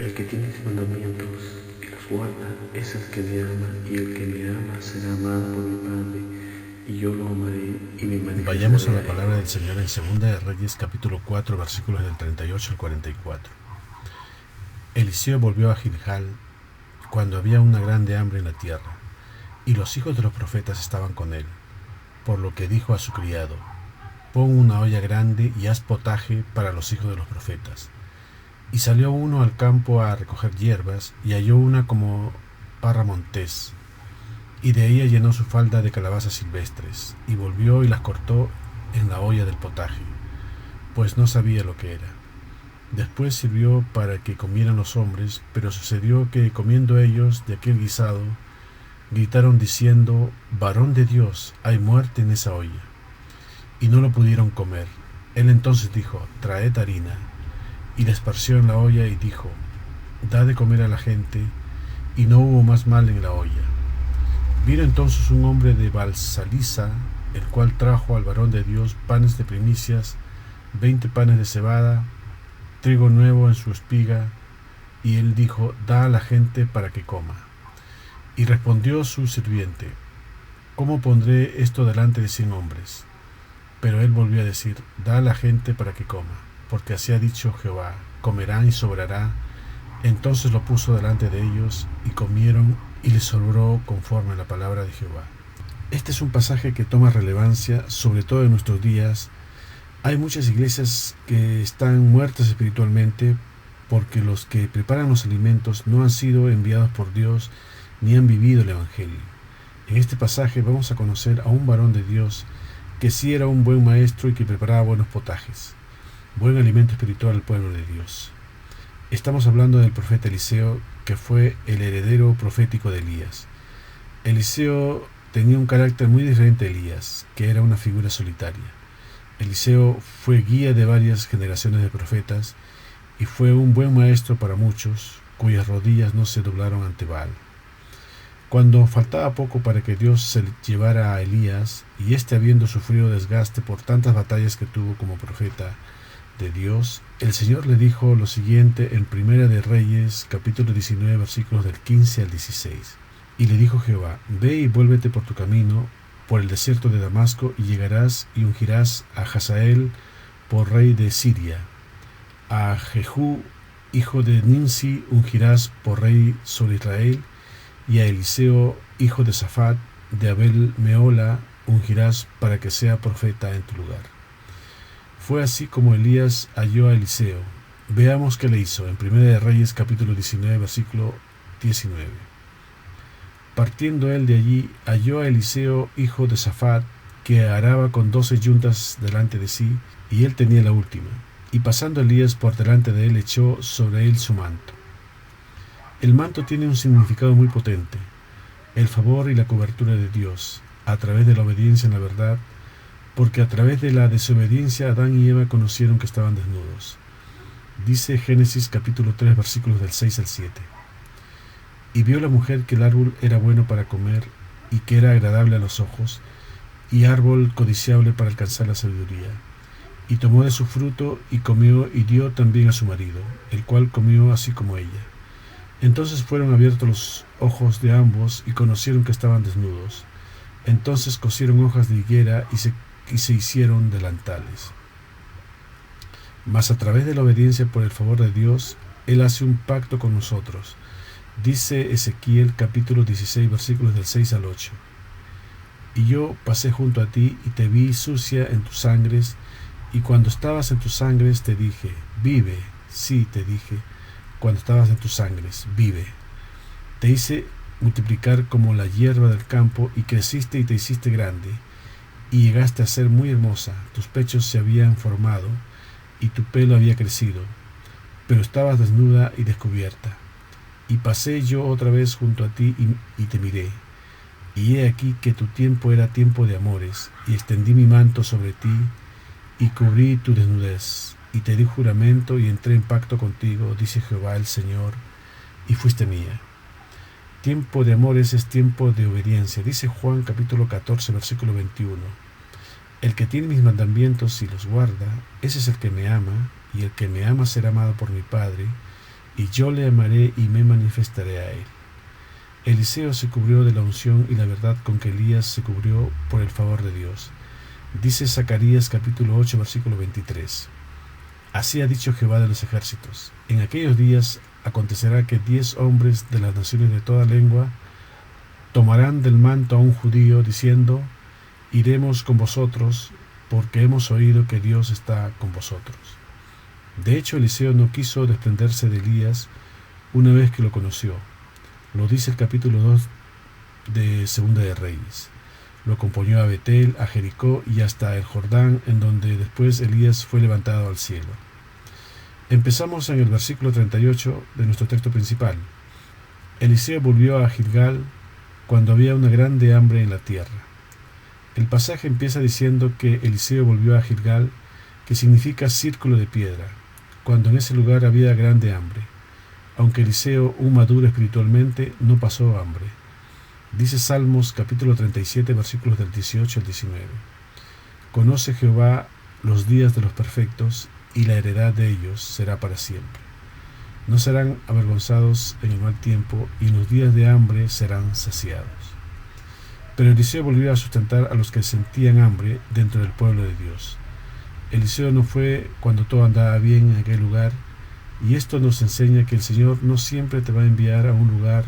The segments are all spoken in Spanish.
El que tiene mis mandamientos y los guarda es el que me ama, y el que me ama será amado por mi Padre, y yo lo amaré y me manifestaré. Vayamos a la palabra del Señor en 2 Reyes capítulo 4 versículos del 38 al 44. Eliseo volvió a Gilgal cuando había una grande hambre en la tierra, y los hijos de los profetas estaban con él, por lo que dijo a su criado: pon una olla grande y haz potaje para los hijos de los profetas. Y salió uno al campo a recoger hierbas, y halló una como parra montés, y de ella llenó su falda de calabazas silvestres, y volvió y las cortó en la olla del potaje, pues no sabía lo que era. Después sirvió para que comieran los hombres, pero sucedió que, comiendo ellos de aquel guisado, gritaron diciendo: varón de Dios, hay muerte en esa olla. Y no lo pudieron comer. Él entonces dijo: traed harina. Y la esparció en la olla y dijo: da de comer a la gente. Y no hubo más mal en la olla. Vino entonces un hombre de Balsalisa, el cual trajo al varón de Dios panes de primicias, 20 panes de cebada, trigo nuevo en su espiga, y él dijo: da a la gente para que coma. Y respondió su sirviente: ¿cómo pondré esto delante de 100 hombres? Pero él volvió a decir: da a la gente para que coma, porque así ha dicho Jehová: comerán y sobrará. Entonces lo puso delante de ellos, y comieron, y les sobró conforme a la palabra de Jehová. Este es un pasaje que toma relevancia, sobre todo en nuestros días. Hay muchas iglesias que están muertas espiritualmente porque los que preparan los alimentos no han sido enviados por Dios ni han vivido el Evangelio. En este pasaje vamos a conocer a un varón de Dios que sí era un buen maestro y que preparaba buenos potajes, buen alimento espiritual al pueblo de Dios. Estamos hablando del profeta Eliseo, que fue el heredero profético de Elías. Eliseo tenía un carácter muy diferente a Elías, que era una figura solitaria. Eliseo fue guía de varias generaciones de profetas y fue un buen maestro para muchos, cuyas rodillas no se doblaron ante Baal. Cuando faltaba poco para que Dios se llevara a Elías, y éste habiendo sufrido desgaste por tantas batallas que tuvo como profeta de Dios, el Señor le dijo lo siguiente en 1 Reyes capítulo 19 versículos del 15 al 16. Y le dijo Jehová: ve y vuélvete por tu camino por el desierto de Damasco, y llegarás y ungirás a Hazael por rey de Siria. A Jehú, hijo de Nimsi, ungirás por rey sobre Israel, y a Eliseo, hijo de Safat, de Abel Meola, ungirás para que sea profeta en tu lugar. Fue así como Elías halló a Eliseo. Veamos qué le hizo en 1 Reyes capítulo 19 versículo 19. Partiendo él de allí, halló a Eliseo, hijo de Safat, que araba con 12 yuntas delante de sí, y él tenía la última. Y pasando Elías por delante de él, echó sobre él su manto. El manto tiene un significado muy potente: el favor y la cobertura de Dios, a través de la obediencia en la verdad, porque a través de la desobediencia Adán y Eva conocieron que estaban desnudos. Dice Génesis capítulo 3 versículos del 6 al 7. Y vio la mujer que el árbol era bueno para comer, y que era agradable a los ojos, y árbol codiciable para alcanzar la sabiduría. Y tomó de su fruto, y comió, y dio también a su marido, el cual comió así como ella. Entonces fueron abiertos los ojos de ambos, y conocieron que estaban desnudos. Entonces cosieron hojas de higuera, y se hicieron delantales. Mas a través de la obediencia por el favor de Dios, Él hace un pacto con nosotros. Dice Ezequiel capítulo 16 versículos del 6 al 8. Y yo pasé junto a ti y te vi sucia en tus sangres, y cuando estabas en tus sangres te dije: vive. Sí, te dije, cuando estabas en tus sangres, vive. Te hice multiplicar como la hierba del campo, y creciste y te hiciste grande, y llegaste a ser muy hermosa. Tus pechos se habían formado, y tu pelo había crecido, pero estabas desnuda y descubierta. Y pasé yo otra vez junto a ti y te miré, y he aquí que tu tiempo era tiempo de amores, y extendí mi manto sobre ti, y cubrí tu desnudez, y te di juramento, y entré en pacto contigo, dice Jehová el Señor, y fuiste mía. Tiempo de amores es tiempo de obediencia, dice Juan capítulo 14 versículo 21. El que tiene mis mandamientos y los guarda, ese es el que me ama, y el que me ama será amado por mi Padre, y yo le amaré y me manifestaré a él. Eliseo se cubrió de la unción y la verdad con que Elías se cubrió por el favor de Dios. Dice Zacarías capítulo 8 versículo 23. Así ha dicho Jehová de los ejércitos: en aquellos días acontecerá que 10 hombres de las naciones de toda lengua tomarán del manto a un judío, diciendo: iremos con vosotros, porque hemos oído que Dios está con vosotros. De hecho, Eliseo no quiso desprenderse de Elías una vez que lo conoció. Lo dice el capítulo 2 de Segunda de Reyes. Lo acompañó a Betel, a Jericó y hasta el Jordán, en donde después Elías fue levantado al cielo. Empezamos en el versículo 38 de nuestro texto principal. Eliseo volvió a Gilgal cuando había una grande hambre en la tierra. El pasaje empieza diciendo que Eliseo volvió a Gilgal, que significa círculo de piedra, cuando en ese lugar había grande hambre. Aunque Eliseo, un maduro espiritualmente, no pasó hambre. Dice Salmos capítulo 37 versículos del 18 al 19. Conoce Jehová los días de los perfectos, y la heredad de ellos será para siempre. No serán avergonzados en el mal tiempo, y en los días de hambre serán saciados. Pero Eliseo volvió a sustentar a los que sentían hambre dentro del pueblo de Dios. Eliseo no fue cuando todo andaba bien en aquel lugar, y esto nos enseña que el Señor no siempre te va a enviar a un lugar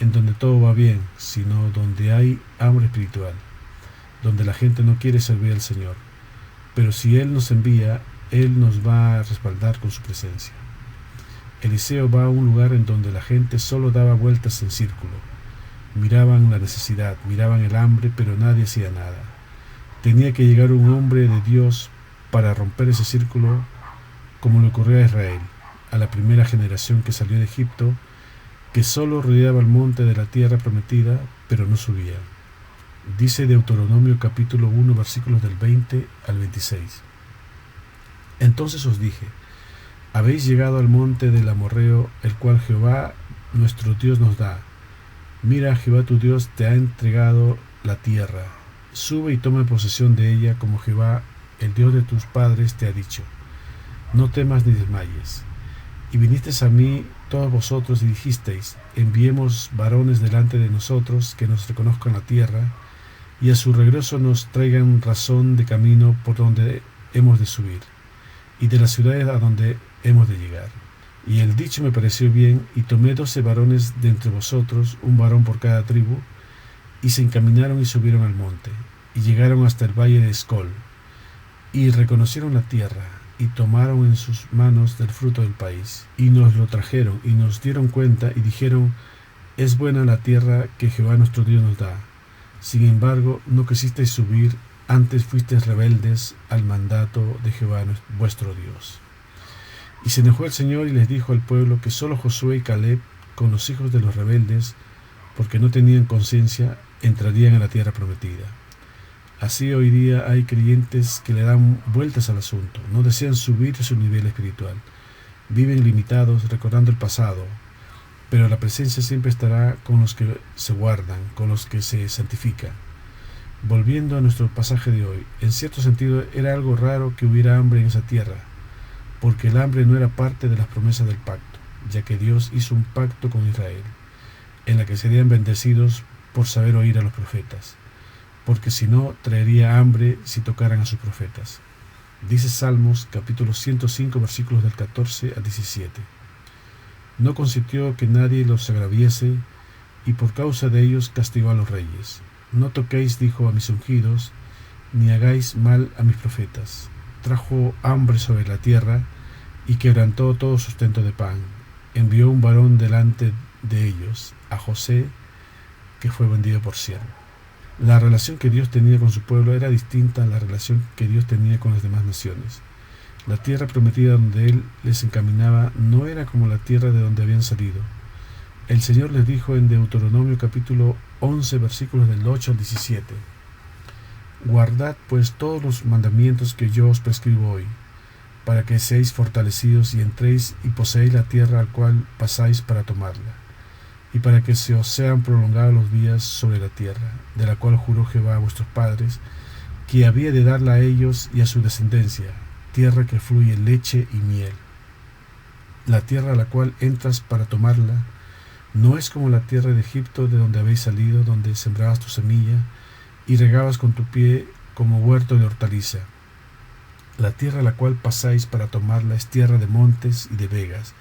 en donde todo va bien, sino donde hay hambre espiritual, donde la gente no quiere servir al Señor. Pero si Él nos envía, Él nos va a respaldar con su presencia. Eliseo va a un lugar en donde la gente solo daba vueltas en círculo. Miraban la necesidad, miraban el hambre, pero nadie hacía nada. Tenía que llegar un hombre de Dios para romper ese círculo, como le ocurrió a Israel, a la primera generación que salió de Egipto, que solo rodeaba el monte de la tierra prometida, pero no subía. Dice Deuteronomio capítulo 1 versículos del 20 al 26. Entonces os dije: habéis llegado al monte del amorreo, el cual Jehová nuestro Dios nos da. Mira, Jehová tu Dios te ha entregado la tierra. Sube y toma posesión de ella, como Jehová, el Dios de tus padres, te ha dicho. No temas ni desmayes. Y vinisteis a mí todos vosotros y dijisteis: enviemos varones delante de nosotros, que nos reconozcan la tierra, y a su regreso nos traigan razón de camino por donde hemos de subir, y de las ciudades a donde hemos de llegar. Y el dicho me pareció bien, y tomé 12 varones de entre vosotros, un varón por cada tribu, y se encaminaron y subieron al monte, y llegaron hasta el valle de Escol, y reconocieron la tierra, y tomaron en sus manos del fruto del país, y nos lo trajeron, y nos dieron cuenta, y dijeron: es buena la tierra que Jehová nuestro Dios nos da. Sin embargo, no quisisteis subir, antes fuisteis rebeldes al mandato de Jehová vuestro Dios. Y se enojó el Señor y les dijo al pueblo que solo Josué y Caleb, con los hijos de los rebeldes, porque no tenían conciencia, entrarían a la tierra prometida. Así hoy día hay creyentes que le dan vueltas al asunto, no desean subir a su nivel espiritual, viven limitados recordando el pasado, pero la presencia siempre estará con los que se guardan, con los que se santifican. Volviendo a nuestro pasaje de hoy, en cierto sentido era algo raro que hubiera hambre en esa tierra, porque el hambre no era parte de las promesas del pacto, ya que Dios hizo un pacto con Israel, en la que serían bendecidos por saber oír a los profetas, porque si no, traería hambre si tocaran a sus profetas. Dice Salmos capítulo 105 versículos del 14 al 17. No consintió que nadie los agraviese, y por causa de ellos castigó a los reyes. No toquéis, dijo, a mis ungidos, ni hagáis mal a mis profetas. Trajo hambre sobre la tierra, y quebrantó todo sustento de pan. Envió un varón delante de ellos, a José, que fue vendido por siervo. La relación que Dios tenía con su pueblo era distinta a la relación que Dios tenía con las demás naciones. La tierra prometida donde Él les encaminaba no era como la tierra de donde habían salido. El Señor les dijo en Deuteronomio capítulo 11 versículos del 8 al 17: guardad pues todos los mandamientos que yo os prescribo hoy, para que seáis fortalecidos y entréis y poseáis la tierra al cual pasáis para tomarla, y para que se os sean prolongados los días sobre la tierra, de la cual juró Jehová a vuestros padres, que había de darla a ellos y a su descendencia, tierra que fluye leche y miel. La tierra a la cual entras para tomarla no es como la tierra de Egipto, de donde habéis salido, donde sembrabas tu semilla y regabas con tu pie como huerto de hortaliza. La tierra a la cual pasáis para tomarla es tierra de montes y de vegas,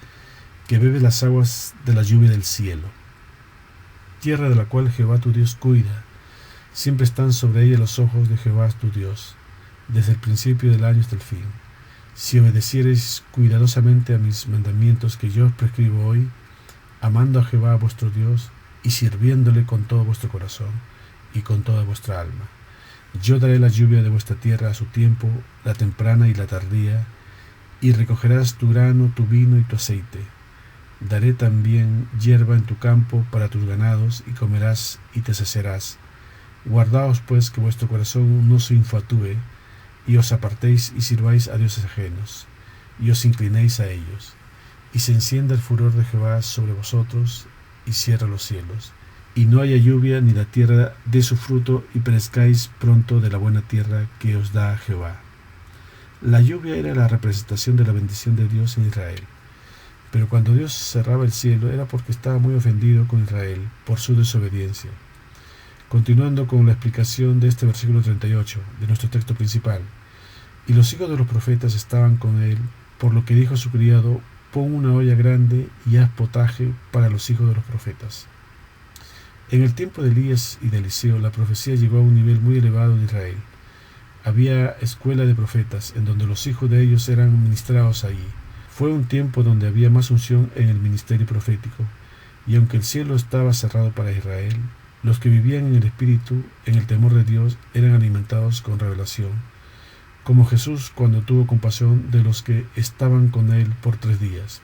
que bebe las aguas de la lluvia del cielo. Tierra de la cual Jehová tu Dios cuida, siempre están sobre ella los ojos de Jehová tu Dios, desde el principio del año hasta el fin. Si obedeciereis cuidadosamente a mis mandamientos que yo os prescribo hoy, amando a Jehová vuestro Dios y sirviéndole con todo vuestro corazón y con toda vuestra alma, yo daré la lluvia de vuestra tierra a su tiempo, la temprana y la tardía, y recogerás tu grano, tu vino y tu aceite. Daré también hierba en tu campo para tus ganados, y comerás y te saciarás. Guardaos pues que vuestro corazón no se infatúe, y os apartéis y sirváis a dioses ajenos, y os inclinéis a ellos, y se encienda el furor de Jehová sobre vosotros, y cierra los cielos, y no haya lluvia ni la tierra dé su fruto, y perezcáis pronto de la buena tierra que os da Jehová. La lluvia era la representación de la bendición de Dios en Israel, pero cuando Dios cerraba el cielo era porque estaba muy ofendido con Israel por su desobediencia. Continuando con la explicación de este versículo 38 de nuestro texto principal, y los hijos de los profetas estaban con él, por lo que dijo a su criado: pon una olla grande y haz potaje para los hijos de los profetas. En el tiempo de Elías y de Eliseo, la profecía llegó a un nivel muy elevado en Israel. Había escuela de profetas, en donde los hijos de ellos eran ministrados allí. Fue un tiempo donde había más unción en el ministerio profético, y aunque el cielo estaba cerrado para Israel, los que vivían en el Espíritu, en el temor de Dios, eran alimentados con revelación, como Jesús cuando tuvo compasión de los que estaban con él por 3 días.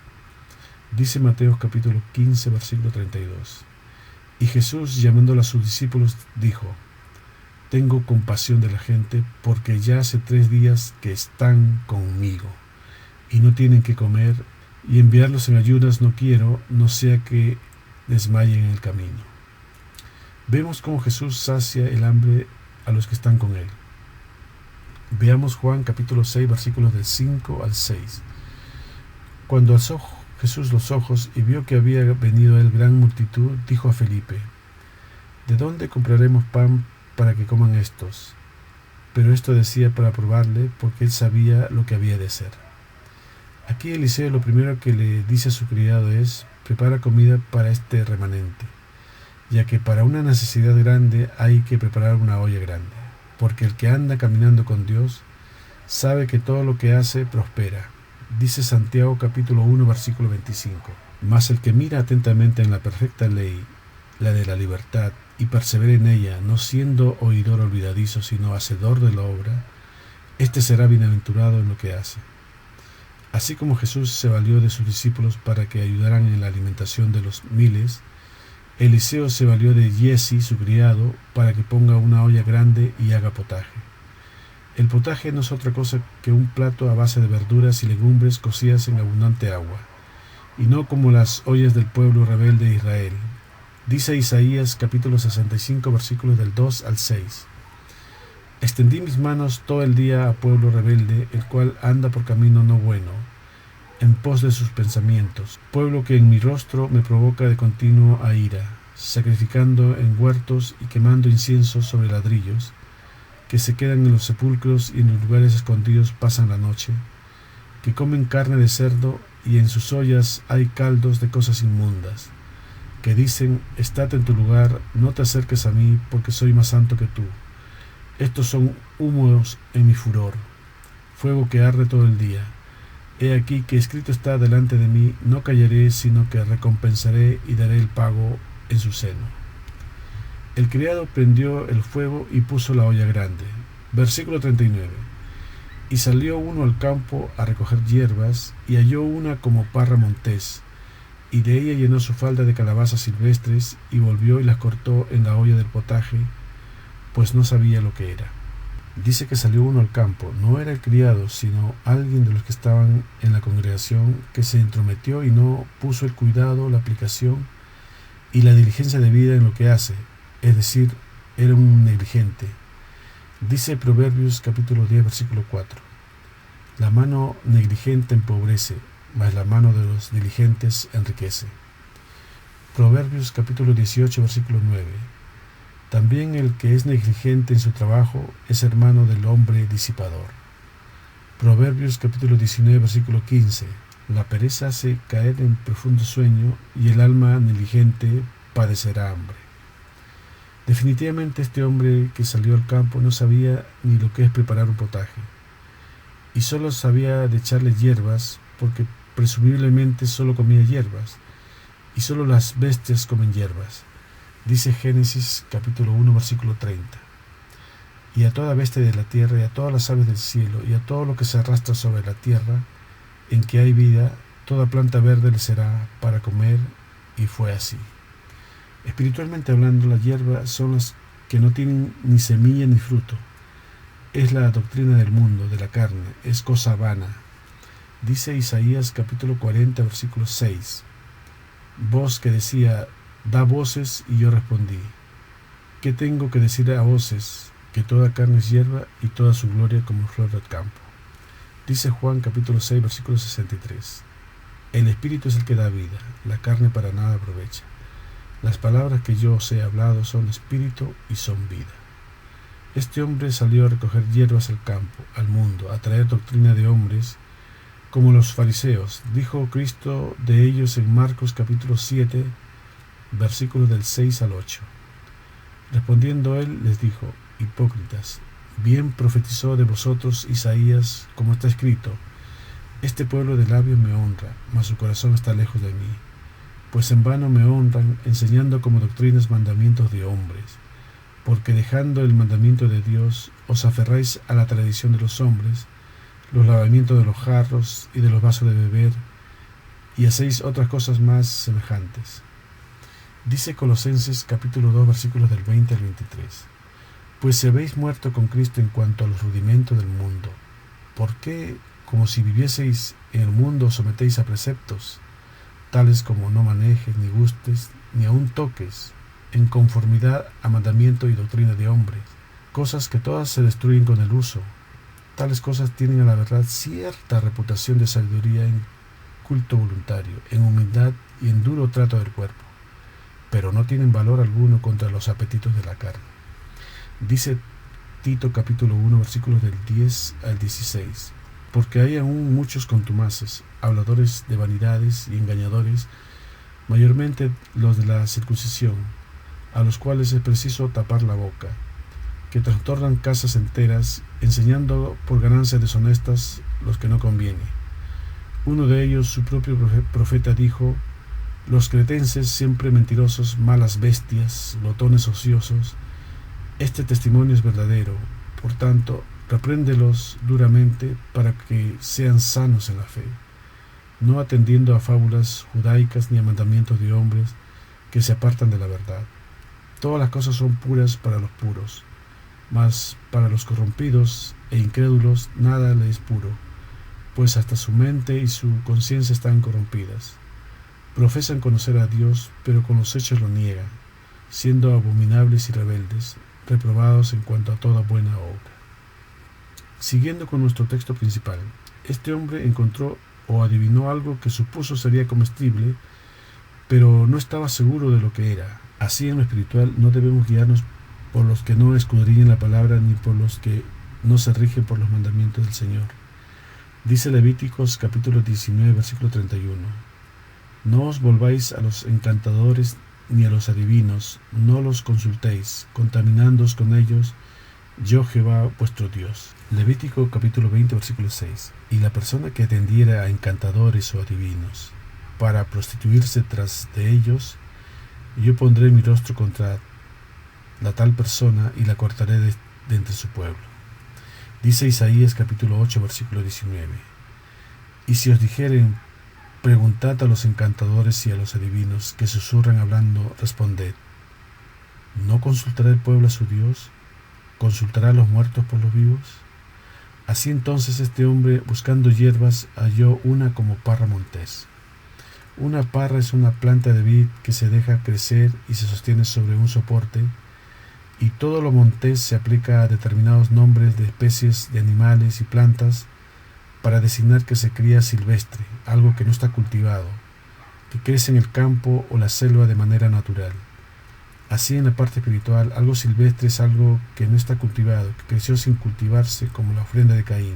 Dice Mateo capítulo 15, versículo 32. Y Jesús, llamando a sus discípulos, dijo: tengo compasión de la gente, porque ya hace 3 días que están conmigo, y no tienen que comer, y enviarlos en ayunas no quiero, no sea que desmayen en el camino. Vemos cómo Jesús sacia el hambre a los que están con él. Veamos Juan capítulo 6, versículos del 5 al 6. Cuando alzó Jesús los ojos y vio que había venido a él gran multitud, dijo a Felipe: ¿de dónde compraremos pan para que coman estos? Pero esto decía para probarle, porque él sabía lo que había de hacer. Aquí Eliseo lo primero que le dice a su criado es: prepara comida para este remanente, ya que para una necesidad grande hay que preparar una olla grande, porque el que anda caminando con Dios sabe que todo lo que hace prospera. Dice Santiago capítulo 1, versículo 25. Mas el que mira atentamente en la perfecta ley, la de la libertad, y persevera en ella, no siendo oidor olvidadizo, sino hacedor de la obra, éste será bienaventurado en lo que hace. Así como Jesús se valió de sus discípulos para que ayudaran en la alimentación de los miles, Eliseo se valió de Giezi, su criado, para que ponga una olla grande y haga potaje. El potaje no es otra cosa que un plato a base de verduras y legumbres cocidas en abundante agua, y no como las ollas del pueblo rebelde de Israel. Dice Isaías capítulo 65, versículos del 2 al 6. Extendí mis manos todo el día a pueblo rebelde, el cual anda por camino no bueno, en pos de sus pensamientos, pueblo que en mi rostro me provoca de continuo a ira, sacrificando en huertos y quemando incienso sobre ladrillos, que se quedan en los sepulcros y en los lugares escondidos pasan la noche, que comen carne de cerdo y en sus ollas hay caldos de cosas inmundas, que dicen: estate en tu lugar, no te acerques a mí, porque soy más santo que tú. Estos son humos en mi furor, fuego que arde todo el día. He aquí que escrito está delante de mí: no callaré, sino que recompensaré y daré el pago en su seno. El criado prendió el fuego y puso la olla grande. Versículo 39. Y salió uno al campo a recoger hierbas, y halló una como parra montés, y de ella llenó su falda de calabazas silvestres, y volvió y las cortó en la olla del potaje, pues no sabía lo que era. Dice que salió uno al campo. No era el criado, sino alguien de los que estaban en la congregación, que se entrometió y no puso el cuidado, la aplicación y la diligencia debida en lo que hace, es decir, era un negligente. Dice Proverbios capítulo 10, versículo 4. La mano negligente empobrece, mas la mano de los diligentes enriquece. Proverbios capítulo 18, versículo 9. También el que es negligente en su trabajo es hermano del hombre disipador. Proverbios capítulo 19, versículo 15. La pereza hace caer en profundo sueño y el alma negligente padecerá hambre. Definitivamente este hombre que salió al campo no sabía ni lo que es preparar un potaje, y solo sabía de echarle hierbas, porque presumiblemente solo comía hierbas, y solo las bestias comen hierbas. Dice Génesis capítulo 1, versículo 30. Y a toda bestia de la tierra, y a todas las aves del cielo, y a todo lo que se arrastra sobre la tierra, en que hay vida, toda planta verde le será para comer, y fue así. Espiritualmente hablando, las hierbas son las que no tienen ni semilla ni fruto. Es la doctrina del mundo, de la carne, es cosa vana. Dice Isaías capítulo 40, versículo 6. Voz que decía, da voces, y yo respondí. ¿Qué tengo que decir a voces? Que toda carne es hierba y toda su gloria como flor del campo. Dice Juan capítulo 6, versículo 63. El espíritu es el que da vida, la carne para nada aprovecha. Las palabras que yo os he hablado son espíritu y son vida. Este hombre salió a recoger hierbas al campo, al mundo, a traer doctrina de hombres, como los fariseos. Dijo Cristo de ellos en Marcos capítulo 7, versículos del 6 al 8. Respondiendo él, les dijo, hipócritas, bien profetizó de vosotros Isaías, como está escrito, este pueblo de labios me honra, mas su corazón está lejos de mí. Pues en vano me honran, enseñando como doctrinas mandamientos de hombres, porque dejando el mandamiento de Dios, os aferráis a la tradición de los hombres, los lavamientos de los jarros y de los vasos de beber, y hacéis otras cosas más semejantes. Dice Colosenses capítulo 2, versículos del 20 al 23. Pues si habéis muerto con Cristo en cuanto a los rudimentos del mundo, ¿por qué, como si vivieseis en el mundo, os sometéis a preceptos, tales como no manejes, ni gustes, ni aun toques, en conformidad a mandamiento y doctrina de hombres, cosas que todas se destruyen con el uso? Tales cosas tienen a la verdad cierta reputación de sabiduría en culto voluntario, en humildad y en duro trato del cuerpo, pero no tienen valor alguno contra los apetitos de la carne. Dice Tito capítulo 1, versículos del 10 al 16. Porque hay aún muchos contumaces, habladores de vanidades y engañadores, mayormente los de la circuncisión, a los cuales es preciso tapar la boca, que trastornan casas enteras, enseñando por ganancias deshonestas los que no conviene. Uno de ellos, su propio profeta, dijo, los cretenses siempre mentirosos, malas bestias, glotones ociosos. Este testimonio es verdadero, por tanto, repréndelos duramente para que sean sanos en la fe, no atendiendo a fábulas judaicas ni a mandamientos de hombres que se apartan de la verdad. Todas las cosas son puras para los puros, mas para los corrompidos e incrédulos nada le es puro, pues hasta su mente y su conciencia están corrompidas. Profesan conocer a Dios, pero con los hechos lo niegan, siendo abominables y rebeldes, reprobados en cuanto a toda buena obra. Siguiendo con nuestro texto principal, este hombre encontró o adivinó algo que supuso sería comestible, pero no estaba seguro de lo que era. Así en lo espiritual no debemos guiarnos por los que no escudriñan la palabra ni por los que no se rigen por los mandamientos del Señor. Dice Levíticos capítulo 19, versículo 31. No os volváis a los encantadores ni a los adivinos, no los consultéis, contaminándoos con ellos, yo Jehová vuestro Dios. Levítico capítulo 20, versículo 6. Y la persona que atendiera a encantadores o adivinos para prostituirse tras de ellos, yo pondré mi rostro contra la tal persona y la cortaré de entre su pueblo. Dice Isaías capítulo 8, versículo 19. Y si os dijeren, preguntad a los encantadores y a los adivinos que susurran hablando, responded, ¿no consultará el pueblo a su Dios? ¿Consultará a los muertos por los vivos? Así entonces este hombre, buscando hierbas, halló una como parra montés. Una parra es una planta de vid que se deja crecer y se sostiene sobre un soporte, y todo lo montés se aplica a determinados nombres de especies de animales y plantas, para designar que se cría silvestre, algo que no está cultivado, que crece en el campo o la selva de manera natural. Así en la parte espiritual, algo silvestre es algo que no está cultivado, que creció sin cultivarse, como la ofrenda de Caín.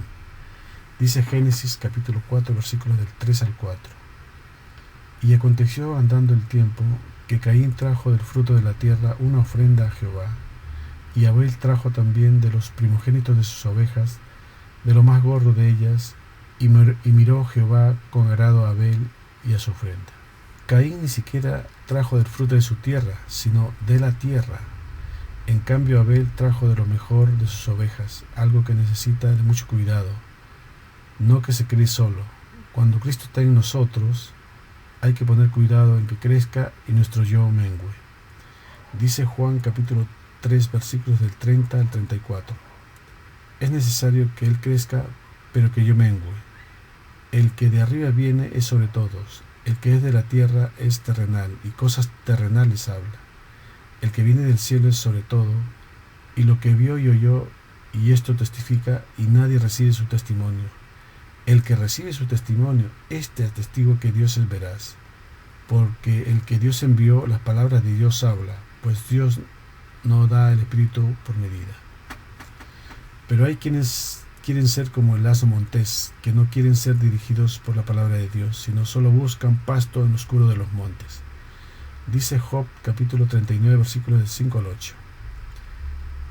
Dice Génesis capítulo 4, versículos del 3 al 4. Y aconteció andando el tiempo, que Caín trajo del fruto de la tierra una ofrenda a Jehová, y Abel trajo también de los primogénitos de sus ovejas, de lo más gordo de ellas, y miró Jehová con agrado a Abel y a su ofrenda. Caín ni siquiera trajo del fruto de su tierra, sino de la tierra. En cambio Abel trajo de lo mejor de sus ovejas, algo que necesita de mucho cuidado, no que se críe solo. Cuando Cristo está en nosotros, hay que poner cuidado en que crezca y nuestro yo mengue. Dice Juan capítulo 3 versículos del 30 al 34. Es necesario que Él crezca, pero que yo mengue. El que de arriba viene es sobre todos. El que es de la tierra es terrenal, y cosas terrenales habla. El que viene del cielo es sobre todo, y lo que vio y oyó, y esto testifica, y nadie recibe su testimonio. El que recibe su testimonio, este testigo que Dios es veraz, porque el que Dios envió, las palabras de Dios habla, pues Dios no da el Espíritu por medida. Pero hay quienes quieren ser como el asno montés, que no quieren ser dirigidos por la palabra de Dios, sino solo buscan pasto en lo oscuro de los montes. Dice Job capítulo 39 versículos del 5 al 8.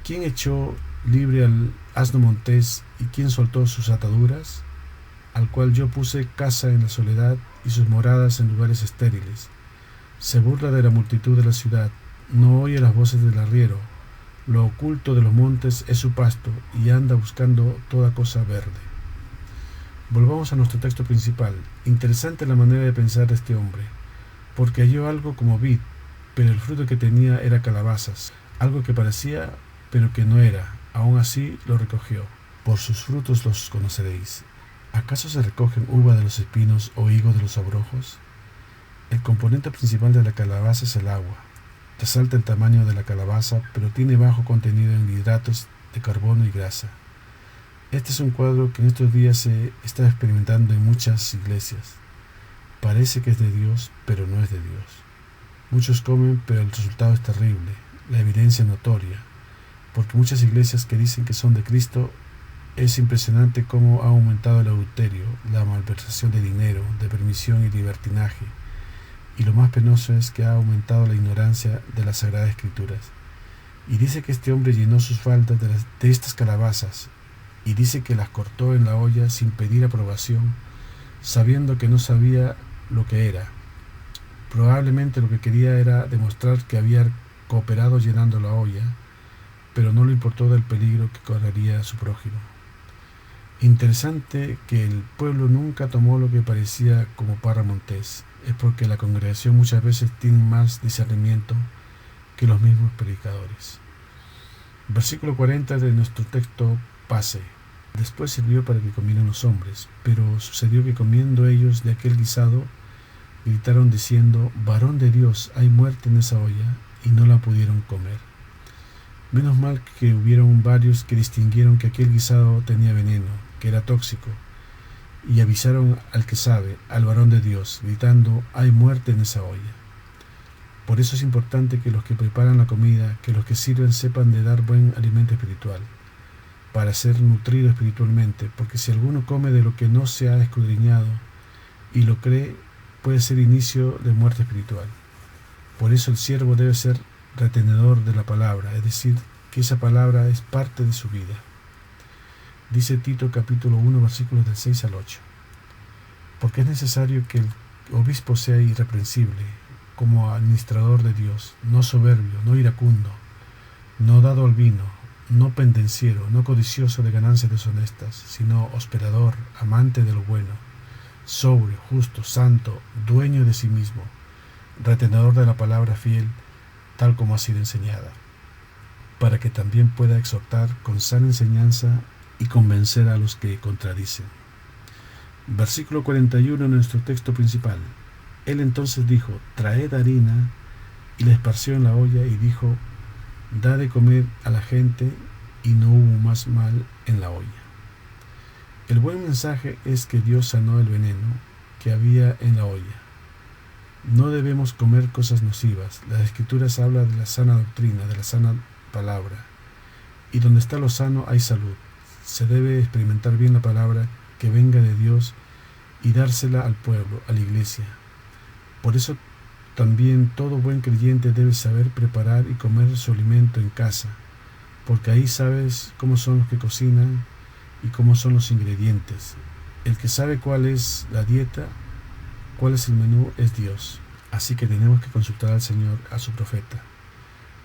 ¿Quién echó libre al asno montés y quién soltó sus ataduras? Al cual yo puse casa en la soledad y sus moradas en lugares estériles. Se burla de la multitud de la ciudad, no oye las voces del arriero. Lo oculto de los montes es su pasto, y anda buscando toda cosa verde. Volvamos a nuestro texto principal. Interesante la manera de pensar de este hombre, porque halló algo como vid, pero el fruto que tenía era calabazas, algo que parecía, pero que no era. Aún así lo recogió. Por sus frutos los conoceréis. ¿Acaso se recogen uva de los espinos o higo de los abrojos? El componente principal de la calabaza es el agua. Resalta el tamaño de la calabaza, pero tiene bajo contenido en hidratos de carbono y grasa. Este es un cuadro que en estos días se está experimentando en muchas iglesias. Parece que es de Dios, pero no es de Dios. Muchos comen, pero el resultado es terrible, la evidencia notoria, porque muchas iglesias que dicen que son de Cristo, es impresionante cómo ha aumentado el adulterio, la malversación de dinero, de permisión y libertinaje. Y lo más penoso es que ha aumentado la ignorancia de las Sagradas Escrituras. Y dice que este hombre llenó sus faldas de estas calabazas, y dice que las cortó en la olla sin pedir aprobación, sabiendo que no sabía lo que era. Probablemente lo que quería era demostrar que había cooperado llenando la olla, pero no le importó del peligro que correría a su prójimo. Interesante que el pueblo nunca tomó lo que parecía como parra montés. Es porque la congregación muchas veces tiene más discernimiento que los mismos predicadores. Versículo 40 de nuestro texto pase. Después sirvió para que comieran los hombres, pero sucedió que comiendo ellos de aquel guisado, gritaron diciendo: varón de Dios, hay muerte en esa olla, y no la pudieron comer. Menos mal que hubieron varios que distinguieron que aquel guisado tenía veneno, que era tóxico, y avisaron al que sabe, al varón de Dios, gritando: hay muerte en esa olla. Por eso es importante que los que preparan la comida, que los que sirven sepan de dar buen alimento espiritual, para ser nutrido espiritualmente, porque si alguno come de lo que no se ha escudriñado y lo cree, puede ser inicio de muerte espiritual. Por eso el siervo debe ser retenedor de la palabra, es decir, que esa palabra es parte de su vida. Dice Tito capítulo 1 versículos del 6 al 8. Porque es necesario que el obispo sea irreprensible, como administrador de Dios, no soberbio, no iracundo, no dado al vino, no pendenciero, no codicioso de ganancias deshonestas, sino hospedador, amante de lo bueno, sobrio, justo, santo, dueño de sí mismo, retenedor de la palabra fiel, tal como ha sido enseñada, para que también pueda exhortar con sana enseñanza y convencer a los que contradicen. Versículo 41 en nuestro texto principal. Él entonces dijo: traed harina, y la esparció en la olla, y dijo: da de comer a la gente, y no hubo más mal en la olla. El buen mensaje es que Dios sanó el veneno que había en la olla. No debemos comer cosas nocivas. Las Escrituras hablan de la sana doctrina, de la sana palabra. Y donde está lo sano hay salud. Se debe experimentar bien la palabra que venga de Dios y dársela al pueblo, a la iglesia. Por eso también todo buen creyente debe saber preparar y comer su alimento en casa, porque ahí sabes cómo son los que cocinan y cómo son los ingredientes. El que sabe cuál es la dieta, cuál es el menú, es Dios. Así que tenemos que consultar al Señor, a su profeta.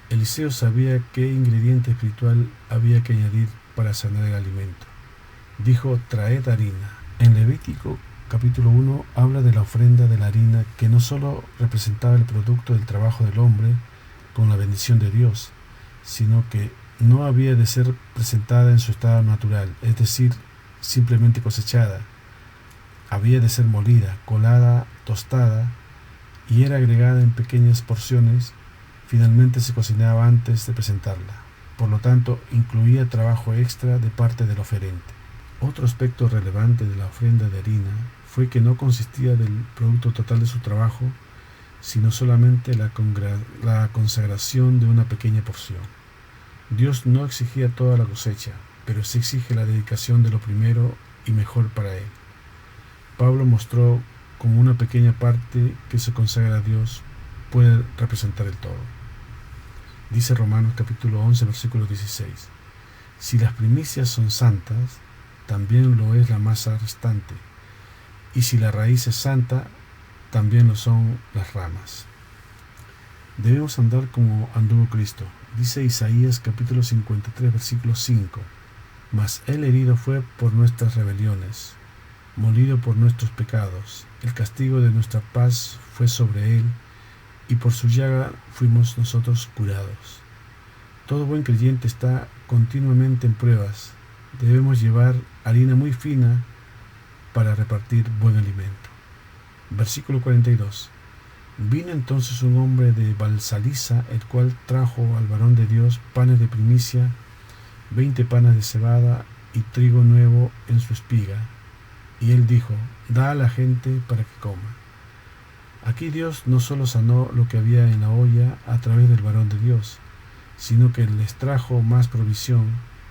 Eliseo sabía qué ingrediente espiritual había que añadir para sanar el alimento. Dijo: traed harina. En Levítico capítulo 1 habla de la ofrenda de la harina, que no solo representaba el producto del trabajo del hombre con la bendición de Dios, sino que no había de ser presentada en su estado natural, es decir, simplemente cosechada. Había de ser molida, colada, tostada, y era agregada en pequeñas porciones. Finalmente se cocinaba antes de presentarla. Por lo tanto, incluía trabajo extra de parte del oferente. Otro aspecto relevante de la ofrenda de harina fue que no consistía del producto total de su trabajo, sino solamente la consagración de una pequeña porción. Dios no exigía toda la cosecha, pero sí exige la dedicación de lo primero y mejor para Él. Pablo mostró cómo una pequeña parte que se consagra a Dios puede representar el todo. Dice Romanos capítulo 11, versículo 16: si las primicias son santas, también lo es la masa restante, y si la raíz es santa, también lo son las ramas. Debemos andar como anduvo Cristo. Dice Isaías capítulo 53, versículo 5: mas Él herido fue por nuestras rebeliones, molido por nuestros pecados. El castigo de nuestra paz fue sobre Él, y por su llaga fuimos nosotros curados. Todo buen creyente está continuamente en pruebas. Debemos llevar harina muy fina para repartir buen alimento. Versículo 42. Vino entonces un hombre de Balsaliza, el cual trajo al varón de Dios panes de primicia, 20 panes de cebada y trigo nuevo en su espiga. Y él dijo: da a la gente para que coma. Aquí Dios no solo sanó lo que había en la olla a través del varón de Dios, sino que les trajo más provisión,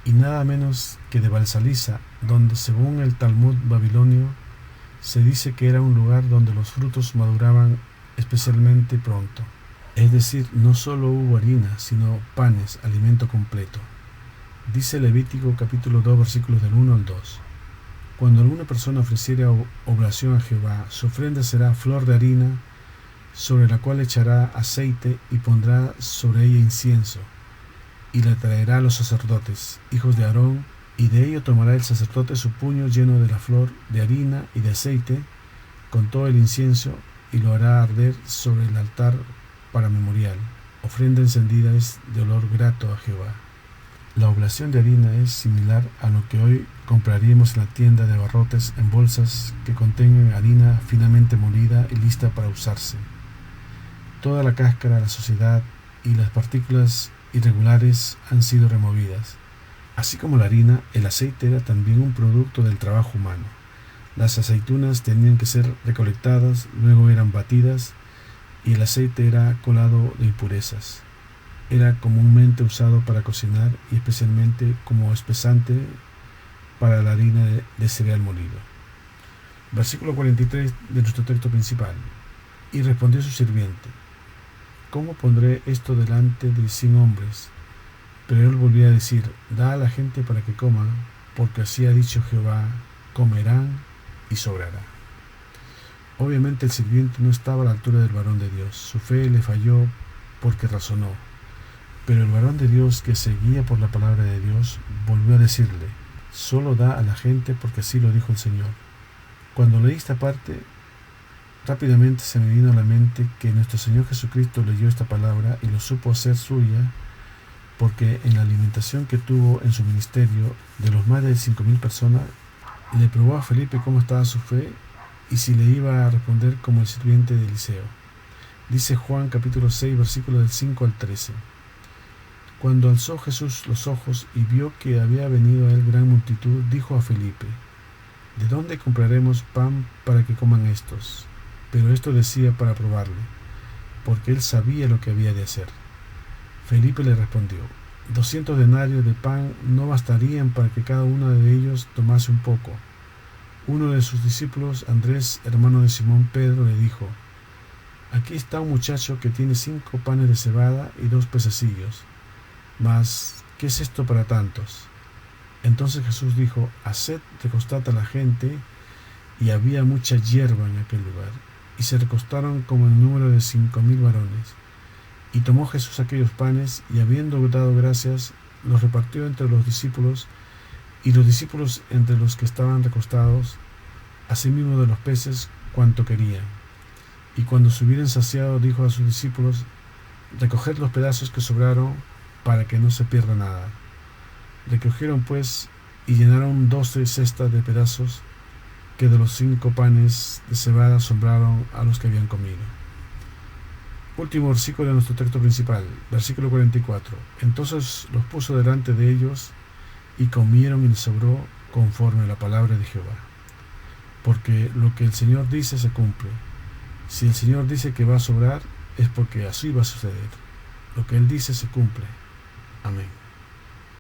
y nada menos que de Balsaliza, donde según el Talmud babilonio se dice que era un lugar donde los frutos maduraban especialmente pronto. Es decir, no solo hubo harina, sino panes, alimento completo. Dice Levítico capítulo 2, versículos del 1 al 2. Cuando alguna persona ofreciera oblación a Jehová, su ofrenda será flor de harina, sobre la cual echará aceite y pondrá sobre ella incienso, y la traerá a los sacerdotes, hijos de Aarón, y de ello tomará el sacerdote su puño lleno de la flor de harina y de aceite, con todo el incienso, y lo hará arder sobre el altar para memorial. Ofrenda encendida es de olor grato a Jehová. La oblación de harina es similar a lo que hoy compraríamos en la tienda de abarrotes en bolsas que contengan harina finamente molida y lista para usarse. Toda la cáscara, la suciedad y las partículas irregulares han sido removidas. Así como la harina, el aceite era también un producto del trabajo humano. Las aceitunas tenían que ser recolectadas, luego eran batidas y el aceite era colado de impurezas. Era comúnmente usado para cocinar y especialmente como espesante para la harina de cereal molido. Versículo 43 de nuestro texto principal. Y respondió su sirviente: ¿cómo pondré esto delante de 100 hombres? Pero él volvía a decir: da a la gente para que coman, porque así ha dicho Jehová: comerán y sobrará. Obviamente el sirviente no estaba a la altura del varón de Dios. Su fe le falló porque razonó. Pero el varón de Dios, que se guía por la palabra de Dios, volvió a decirle: solo da a la gente porque así lo dijo el Señor. Cuando leí esta parte, rápidamente se me vino a la mente que nuestro Señor Jesucristo leyó esta palabra y lo supo hacer suya, porque en la alimentación que tuvo en su ministerio de los más de 5,000 personas, le probó a Felipe cómo estaba su fe y si le iba a responder como el sirviente de Eliseo. Dice Juan capítulo 6, versículos del 5 al 13. Cuando alzó Jesús los ojos y vio que había venido a él gran multitud, dijo a Felipe: ¿de dónde compraremos pan para que coman estos? Pero esto decía para probarle, porque él sabía lo que había de hacer. Felipe le respondió: 200 denarios de pan no bastarían para que cada uno de ellos tomase un poco. Uno de sus discípulos, Andrés, hermano de Simón Pedro, le dijo: aquí está un muchacho que tiene 5 panes de cebada y 2 pececillos. Mas, ¿qué es esto para tantos? Entonces Jesús dijo: haced recostar a la gente. Y había mucha hierba en aquel lugar, y se recostaron como el número de 5,000 varones. Y tomó Jesús aquellos panes, y habiendo dado gracias, los repartió entre los discípulos, y los discípulos entre los que estaban recostados, asimismo de los peces cuanto querían. Y cuando se hubieran saciado, dijo a sus discípulos: recoged los pedazos que sobraron, para que no se pierda nada. Recogieron pues, y llenaron 12 cestas de pedazos, que de los 5 panes de cebada sobraron a los que habían comido. Último versículo de nuestro texto principal, versículo 44. Entonces los puso delante de ellos, y comieron y les sobró conforme a la palabra de Jehová. Porque lo que el Señor dice se cumple. Si el Señor dice que va a sobrar, es porque así va a suceder. Lo que Él dice se cumple. Amén.